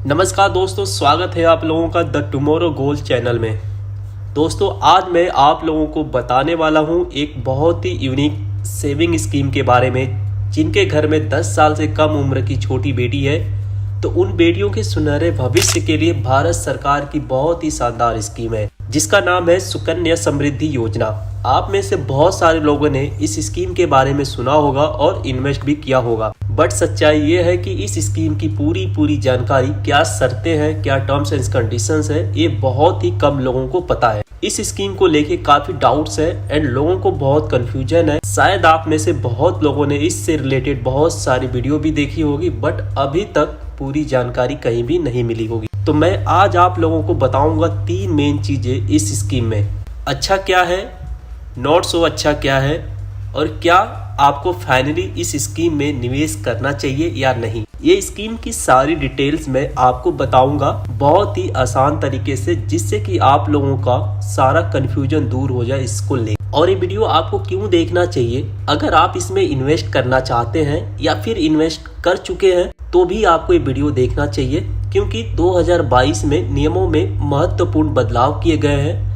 नमस्कार दोस्तों, स्वागत है आप लोगों का द टुमारो गोल चैनल में। दोस्तों, आज मैं आप लोगों को बताने वाला हूं एक बहुत ही यूनिक सेविंग स्कीम के बारे में। जिनके घर में 10 साल से कम उम्र की छोटी बेटी है, तो उन बेटियों के सुनहरे भविष्य के लिए भारत सरकार की बहुत ही शानदार स्कीम है, जिसका नाम है सुकन्या समृद्धि योजना। आप में से बहुत सारे लोगों ने इस स्कीम के बारे में सुना होगा और इन्वेस्ट भी किया होगा, बट सच्चाई ये है कि इस स्कीम की पूरी जानकारी, क्या शर्तें हैं, क्या टर्म्स एंड कंडीशंस है, ये बहुत ही कम लोगों को पता है। इस स्कीम को लेके काफी डाउट्स है एंड लोगों को बहुत कंफ्यूजन है। शायद आप में से बहुत लोगों ने इससे रिलेटेड बहुत सारी वीडियो भी देखी होगी, बट अभी तक पूरी जानकारी कहीं भी नहीं मिली होगी। तो मैं आज आप लोगों को बताऊंगा 3 मेन चीजें इस स्कीम में। अच्छा क्या है, नॉट सो अच्छा क्या है, और क्या आपको फाइनली इस स्कीम में निवेश करना चाहिए या नहीं। ये स्कीम की सारी डिटेल्स मैं आपको बताऊंगा बहुत ही आसान तरीके से, जिससे कि आप लोगों का सारा कंफ्यूजन दूर हो जाए इसको ले। और ये वीडियो आपको क्यों देखना चाहिए, अगर आप इसमें इन्वेस्ट करना चाहते हैं या फिर इन्वेस्ट कर चुके हैं तो भी आपको ये वीडियो देखना चाहिए, क्योंकि 2022 में नियमों में महत्वपूर्ण बदलाव किए गए हैं,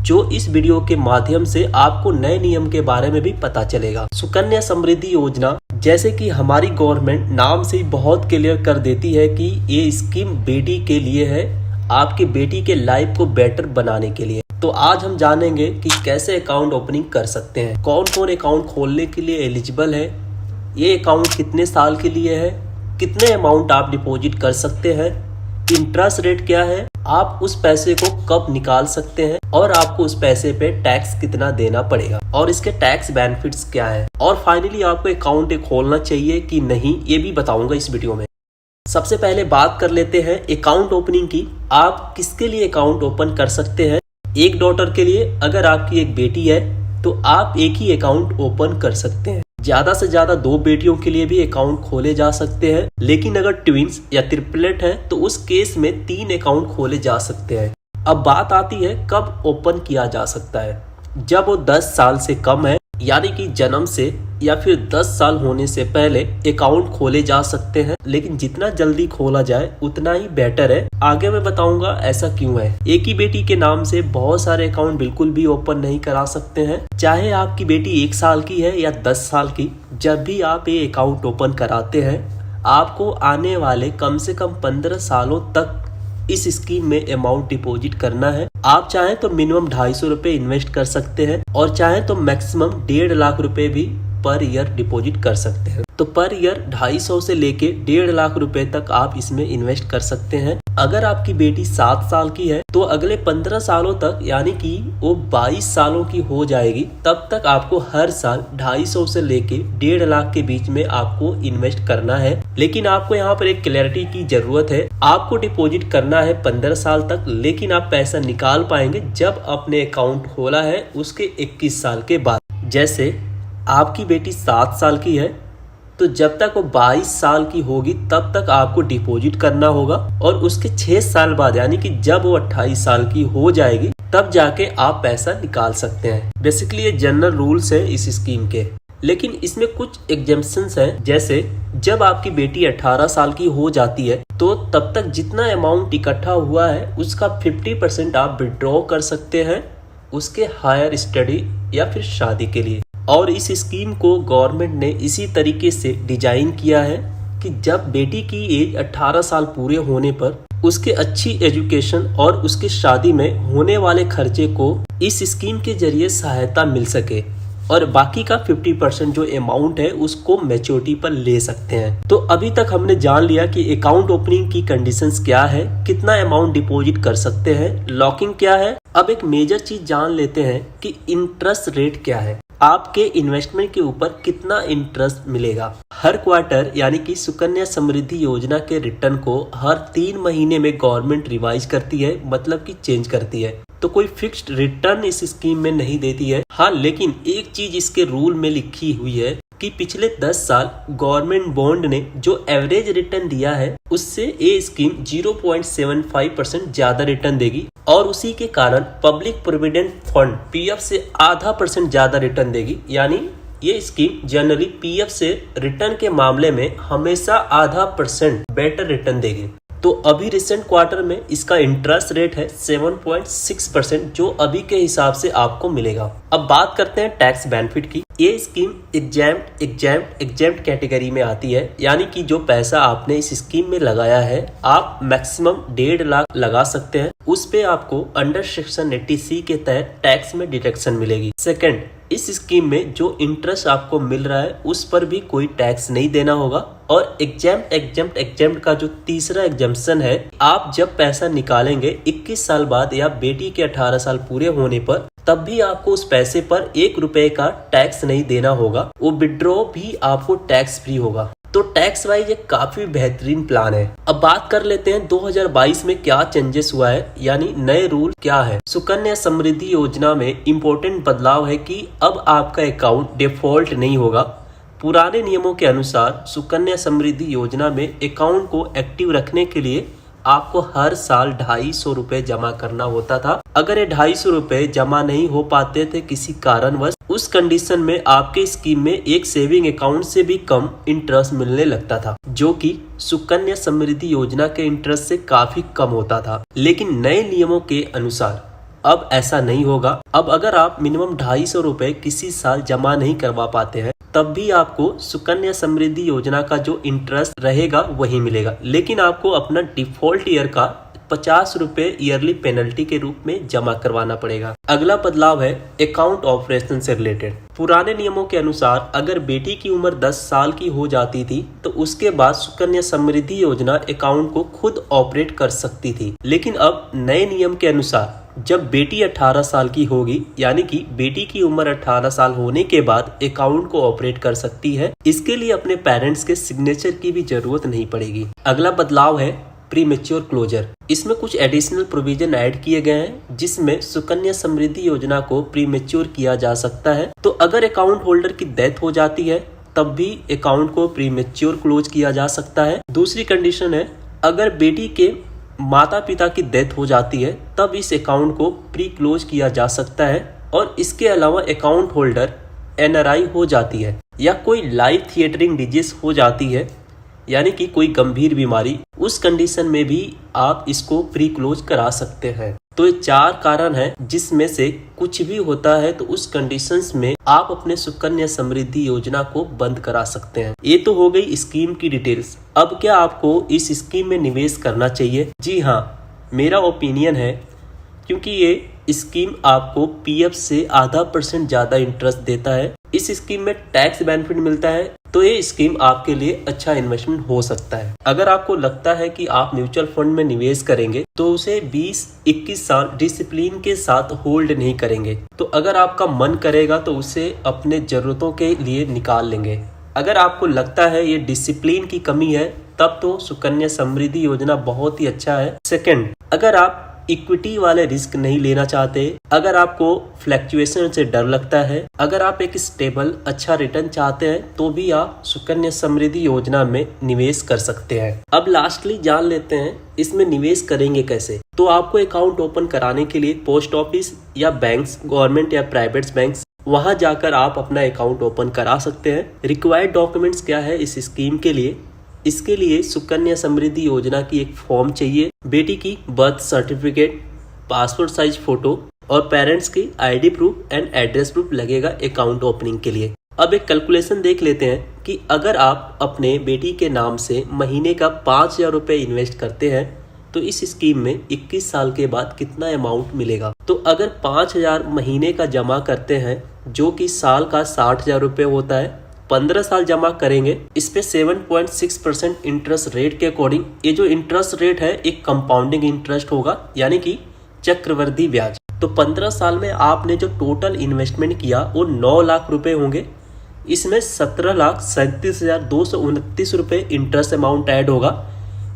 जो इस वीडियो के माध्यम से आपको नए नियम के बारे में भी पता चलेगा। सुकन्या समृद्धि योजना, जैसे कि हमारी गवर्नमेंट नाम से ही बहुत क्लियर कर देती है कि ये स्कीम बेटी के लिए है, आपके बेटी के लाइफ को बेटर बनाने के लिए। तो आज हम जानेंगे कि कैसे अकाउंट ओपनिंग कर सकते हैं, कौन कौन अकाउंट खोलने के लिए एलिजिबल है, ये अकाउंट कितने साल के लिए है, कितने अमाउंट आप डिपॉजिट कर सकते हैं, इंटरेस्ट रेट क्या है, आप उस पैसे को कब निकाल सकते हैं, और आपको उस पैसे पे टैक्स कितना देना पड़ेगा, और इसके टैक्स बेनिफिट्स क्या है, और फाइनली आपको अकाउंट खोलना चाहिए कि नहीं, ये भी बताऊंगा इस वीडियो में। सबसे पहले बात कर लेते हैं अकाउंट ओपनिंग की। आप किसके लिए अकाउंट ओपन कर सकते हैं। एक डॉटर के लिए, अगर आपकी एक बेटी है तो आप एक ही अकाउंट ओपन कर सकते हैं। ज्यादा से ज्यादा 2 बेटियों के लिए भी अकाउंट खोले जा सकते हैं, लेकिन अगर ट्विंस या ट्रिपलेट है तो उस केस में 3 अकाउंट खोले जा सकते हैं। अब बात आती है कब ओपन किया जा सकता है। जब वो 10 साल से कम है, यानी कि जन्म से या फिर 10 साल होने से पहले अकाउंट खोले जा सकते हैं, लेकिन जितना जल्दी खोला जाए उतना ही बेटर है। आगे मैं बताऊंगा ऐसा क्यों है। एक ही बेटी के नाम से बहुत सारे अकाउंट बिल्कुल भी ओपन नहीं करा सकते हैं। चाहे आपकी बेटी 1 साल की है या 10 साल की, जब भी आप ये अकाउंट ओपन कराते हैं, आपको आने वाले कम से कम 15 सालों तक इस स्कीम में अमाउंट डिपॉजिट करना है। आप चाहें तो मिनिमम 250 रुपए इन्वेस्ट कर सकते हैं, और चाहें तो मैक्सिमम 1.5 लाख रुपए भी पर ईयर डिपॉजिट कर सकते हैं। तो पर ईयर 250 से लेके 1.5 लाख रुपए तक आप इसमें इन्वेस्ट कर सकते हैं। अगर आपकी बेटी 7 साल की है तो अगले 15 सालों तक, यानी कि वो 22 सालों की हो जाएगी, तब तक आपको हर साल 250 से लेके 1.5 लाख के बीच में आपको इन्वेस्ट करना है। लेकिन आपको यहाँ पर एक क्लैरिटी की जरूरत है। आपको डिपॉजिट करना है 15 साल तक, लेकिन आप पैसा निकाल पाएंगे जब अपने अकाउंट खोला है उसके 21 साल के बाद। जैसे आपकी बेटी 7 साल की है तो जब तक वो 22 साल की होगी तब तक आपको डिपॉजिट करना होगा, और उसके 6 साल बाद, यानी कि जब वो 28 साल की हो जाएगी, तब जाके आप पैसा निकाल सकते हैं। बेसिकली ये जनरल रूल्स है इस स्कीम के, लेकिन इसमें कुछ एग्जेम्पशंस हैं। जैसे जब आपकी बेटी 18 साल की हो जाती है तो तब तक जितना अमाउंट इकट्ठा हुआ है उसका 50% आप विड्रॉ कर सकते हैं उसके हायर स्टडी या फिर शादी के लिए। और इस स्कीम को गवर्नमेंट ने इसी तरीके से डिजाइन किया है कि जब बेटी की एज 18 साल पूरे होने पर उसके अच्छी एजुकेशन और उसके शादी में होने वाले खर्चे को इस स्कीम के जरिए सहायता मिल सके, और बाकी का 50% जो अमाउंट है उसको मैच्योरिटी पर ले सकते हैं। तो अभी तक हमने जान लिया कि अकाउंट ओपनिंग की कंडीशंस क्या है, कितना अमाउंट डिपॉजिट कर सकते हैं, लॉकिंग क्या है। अब एक मेजर चीज जान लेते हैं कि इंटरेस्ट रेट क्या है, आपके इन्वेस्टमेंट के ऊपर कितना इंटरेस्ट मिलेगा। हर क्वार्टर, यानी कि सुकन्या समृद्धि योजना के रिटर्न को हर 3 महीने में गवर्नमेंट रिवाइज करती है, मतलब कि चेंज करती है। तो कोई फिक्स्ड रिटर्न इस स्कीम में नहीं देती है। हाँ, लेकिन एक चीज इसके रूल में लिखी हुई है कि पिछले 10 साल गवर्नमेंट बॉन्ड ने जो एवरेज रिटर्न दिया है उससे ये स्कीम 0.75% ज्यादा रिटर्न देगी, और उसी के कारण पब्लिक प्रोविडेंट फंड पीएफ से ½ % ज्यादा रिटर्न देगी। यानी ये स्कीम जनरली पीएफ से रिटर्न के मामले में हमेशा ½ % बेटर रिटर्न देगी। तो अभी रिसेंट क्वार्टर में इसका इंटरेस्ट रेट है 7.6%, जो अभी के हिसाब से आपको मिलेगा। अब बात करते हैं टैक्स बेनिफिट की। ये स्कीम एग्जाम्प्ट कैटेगरी में आती है, यानी कि जो पैसा आपने इस स्कीम में लगाया है आप मैक्सिमम 1.5 लाख लगा सकते हैं, उस पे आपको अंडर सेक्शन 80C के तहत टैक्स में डिडक्शन मिलेगी। सेकंड, इस स्कीम में जो इंटरेस्ट आपको मिल रहा है उस पर भी कोई टैक्स नहीं देना होगा। और एग्जाम्प्ट का जो तीसरा एग्जाम्पशन है, आप जब पैसा निकालेंगे 21 साल बाद या बेटी के 18 साल पूरे होने पर, तब भी आपको उस पैसे पर 1 रुपए का टैक्स नहीं देना होगा। वो विड्रॉ भी आपको टैक्स फ्री होगा। तो टैक्स वाइज ये काफी बेहतरीन प्लान है। अब बात कर लेते हैं 2022 में क्या चेंजेस हुआ है, यानी नए रूल क्या है। सुकन्या समृद्धि योजना में इम्पोर्टेंट बदलाव है कि अब आपका अकाउंट डिफॉल्ट नहीं होगा। पुराने नियमों के अनुसार सुकन्या समृद्धि योजना में अकाउंट को एक्टिव रखने के लिए आपको हर साल 250 रुपए जमा करना होता था। अगर ये 250 रुपए जमा नहीं हो पाते थे किसी कारणवश, उस कंडीशन में आपके स्कीम में एक सेविंग अकाउंट से भी कम इंटरेस्ट मिलने लगता था, जो कि सुकन्या समृद्धि योजना के इंटरेस्ट से काफी कम होता था। लेकिन नए नियमों के अनुसार अब ऐसा नहीं होगा। अब अगर आप मिनिमम 250 रुपए किसी साल जमा नहीं करवा पाते हैं, तब भी आपको सुकन्या समृद्धि योजना का जो इंटरेस्ट रहेगा वही मिलेगा, लेकिन आपको अपना डिफॉल्ट ईयर का 50 रुपए ईयरली पेनल्टी के रूप में जमा करवाना पड़ेगा। अगला बदलाव है अकाउंट ऑपरेशन से रिलेटेड। पुराने नियमों के अनुसार अगर बेटी की उम्र 10 साल की हो जाती थी तो उसके बाद सुकन्या समृद्धि योजना अकाउंट को खुद ऑपरेट कर सकती थी। लेकिन अब नए नियम के अनुसार जब बेटी 18 साल की होगी, यानी कि बेटी की उम्र 18 साल होने के बाद अकाउंट को ऑपरेट कर सकती है। इसके लिए अपने पेरेंट्स के सिग्नेचर की भी जरूरत नहीं पड़ेगी। अगला बदलाव है प्री मैच्योर क्लोजर। इसमें कुछ एडिशनल प्रोविजन ऐड किए गए हैं, जिसमें सुकन्या समृद्धि योजना को प्री मैच्योर किया जा सकता है। तो अगर अकाउंट होल्डर की डेथ हो जाती है तब भी अकाउंट को प्री मैच्योर क्लोज किया जा सकता है। दूसरी कंडीशन है, अगर बेटी के माता पिता की डेथ हो जाती है तब इस अकाउंट को प्री क्लोज किया जा सकता है। और इसके अलावा अकाउंट होल्डर NRI हो जाती है या कोई लाइफ थिएटरिंग डिजीज हो जाती है, यानी कि कोई गंभीर बीमारी, उस कंडीशन में भी आप इसको प्री क्लोज करा सकते हैं। तो ये 4 कारण हैं, जिसमें से कुछ भी होता है तो उस कंडीशंस में आप अपने सुकन्या समृद्धि योजना को बंद करा सकते हैं। ये तो हो गई स्कीम की डिटेल्स। अब क्या आपको इस स्कीम में निवेश करना चाहिए? जी हाँ, मेरा ओपिनियन है, क्योंकि ये स्कीम आपको PF से % ज्यादा इंटरेस्ट देता है। इस स्कीम में टैक्स बेनिफिट मिलता है, तो ये स्कीम आपके लिए अच्छा इन्वेस्टमेंट हो सकता है। अगर आपको लगता है कि आप म्यूचुअल फंड में निवेश करेंगे तो उसे 20-21 साल डिसिप्लिन के साथ होल्ड नहीं करेंगे। तो अगर आपका मन करेगा तो उसे अपने जरूरतों के लिए निकाल लेंगे। अगर आपको लगता है ये डिसिप्लिन की कमी है, तब तो सुकन्या समृद्धि योजना बहुत ही अच्छा है। सेकंड, अगर आप इक्विटी वाले रिस्क नहीं लेना चाहते, अगर आपको फ्लैक्चुएशन से डर लगता है, अगर आप एक स्टेबल अच्छा रिटर्न चाहते हैं, तो भी आप सुकन्या समृद्धि योजना में निवेश कर सकते हैं। अब लास्टली जान लेते हैं इसमें निवेश करेंगे कैसे। तो आपको अकाउंट ओपन कराने के लिए पोस्ट ऑफिस या बैंक्स, गवर्नमेंट या प्राइवेट बैंक्स, वहां जाकर आप अपना अकाउंट ओपन करा सकते हैं। रिक्वायर्ड डॉक्यूमेंट्स क्या है इस स्कीम के लिए? इसके लिए सुकन्या समृद्धि योजना की एक फॉर्म चाहिए, बेटी की birth certificate, passport size photo और पेरेंट्स की ID proof and address proof लगेगा अकाउंट ओपनिंग के लिए। अब एक कैलकुलेशन देख लेते हैं कि अगर आप अपने बेटी के नाम से महीने का 5,000 रुपये इन्वेस्ट करते हैं तो इस स्कीम में 21 साल के बाद कितना अमाउंट मिलेगा। तो अगर 5,000 महीने का जमा करते हैं, जो कि साल का 60,000 रुपये होता है, 15 साल जमा करेंगे, इस पे 7.6% इंटरेस्ट रेट के अकॉर्डिंग, ये जो इंटरेस्ट रेट है एक कंपाउंडिंग इंटरेस्ट होगा, यानी कि चक्रवृद्धि ब्याज। तो 15 साल में आपने जो टोटल इन्वेस्टमेंट किया वो 9 लाख रुपए होंगे। इसमें 17,37,229 रुपए इंटरेस्ट अमाउंट ऐड होगा,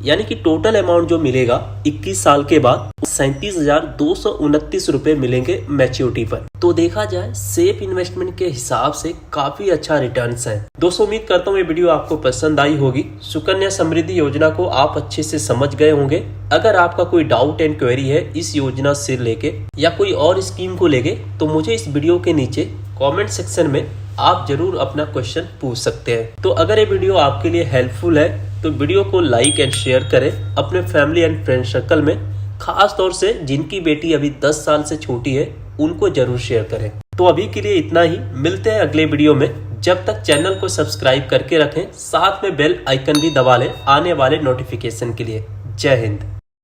यानी कि टोटल अमाउंट जो मिलेगा 21 साल के बाद 37,229 रुपए मिलेंगे मैच्योरिटी पर। तो देखा जाए सेफ इन्वेस्टमेंट के हिसाब से काफी अच्छा रिटर्न्स है। दोस्तों, उम्मीद करता हूँ ये वीडियो आपको पसंद आई होगी। सुकन्या समृद्धि योजना को आप अच्छे से समझ गए होंगे। अगर आपका कोई डाउट एंड क्वेरी है इस योजना से लेके या कोई और स्कीम को लेके, तो मुझे इस वीडियो के नीचे कॉमेंट सेक्शन में आप जरूर अपना क्वेश्चन पूछ सकते हैं। तो अगर ये वीडियो आपके लिए हेल्पफुल है तो वीडियो को लाइक एंड शेयर करें अपने फैमिली एंड फ्रेंड सर्कल में, खास तौर से जिनकी बेटी अभी 10 साल से छोटी है उनको जरूर शेयर करें। तो अभी के लिए इतना ही, मिलते हैं अगले वीडियो में। जब तक चैनल को सब्सक्राइब करके रखें, साथ में बेल आइकन भी दबा लें आने वाले नोटिफिकेशन के लिए। जय हिंद।